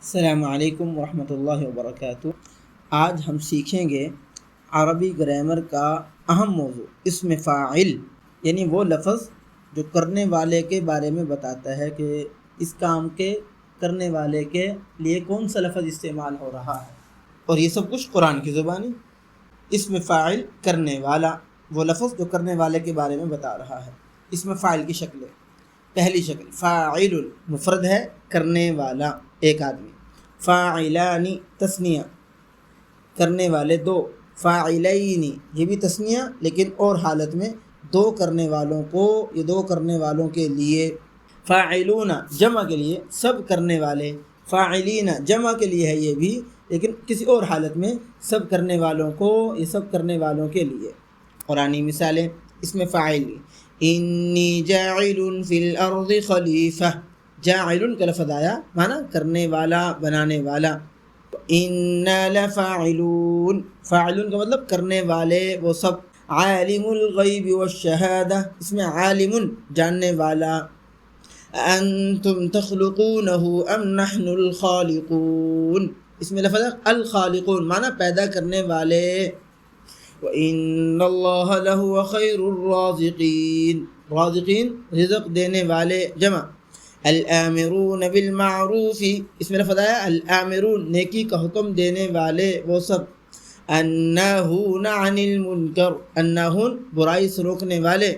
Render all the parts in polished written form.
السلام علیکم ورحمۃ اللہ وبرکاتہ۔ آج ہم سیکھیں گے عربی گرامر کا اہم موضوع اسم فاعل، یعنی وہ لفظ جو کرنے والے کے بارے میں بتاتا ہے کہ اس کام کے کرنے والے کے لیے کون سا لفظ استعمال ہو رہا ہے، اور یہ سب کچھ قرآن کی زبانی۔ اسم فاعل کرنے والا، وہ لفظ جو کرنے والے کے بارے میں بتا رہا ہے۔ اسم فاعل کی شکلیں: پہلی شکل فاعل، مفرد ہے، کرنے والا ایک آدمی۔ فاعلانی، تثنیہ، کرنے والے دو۔ فاعلینی، یہ بھی تثنیہ لیکن اور حالت میں، دو کرنے والوں کو، یہ دو کرنے والوں کے لیے۔ فاعلون، جمع کے لیے، سب کرنے والے۔ فاعلین، جمع کے لیے ہے یہ بھی لیکن کسی اور حالت میں، سب کرنے والوں کو، یہ سب کرنے والوں کے لیے۔ قرآنی مثالیں اسم فاعل: انی جاعل فی الارض خلیفہ، جاعل کا لفظ آیا، معنی کرنے والا، بنانے والا۔ انا لفاعلون، فاعلون کا مطلب کرنے والے، وہ سب۔ عالم الغیب والشہادہ، اس میں عالم جاننے والا۔ انتم تخلقونہ ام نحن الخالقون، اس میں لفظ الخالقون، معنی پیدا کرنے والے۔ وَإِنَّ اللَّهَ لَهُوَ خَيْرُ الرَّازِقِينَ، رازقین رزق دینے والے، جمع۔ الآمرون بالمعروف، اس میں لفظ آیا الآمرون، نیکی کا حکم دینے والے، وہ سب۔ الناہون عن المنکر، الناہون برائی سے روکنے والے۔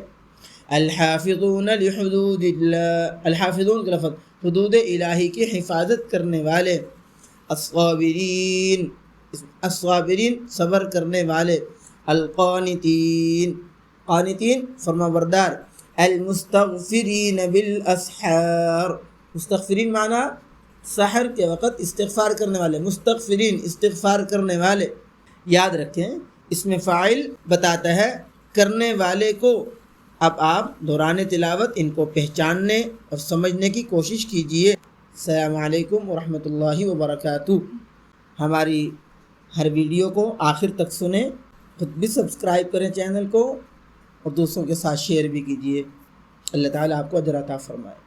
الحافظون لحدود اللہ، الحافظون کا لفظ حدود الہی کی حفاظت کرنے والے۔ الصابرین، الصابرین صبر کرنے والے۔ القانتین، قانتین فرما بردار۔ المستغفرین بالاسحار، مستغفرین معنی سحر کے وقت استغفار کرنے والے، مستغفرین استغفار کرنے والے۔ یاد رکھیں، اسم فاعل بتاتا ہے کرنے والے کو۔ اب آپ دوران تلاوت ان کو پہچاننے اور سمجھنے کی کوشش کیجئے۔ السلام علیکم ورحمۃ اللہ وبرکاتہ۔ ہماری ہر ویڈیو کو آخر تک سنیں، خود بھی سبسکرائب کریں چینل کو، اور دوسروں کے ساتھ شیئر بھی کیجئے۔ اللہ تعالیٰ آپ کو اجر عطا فرمائے۔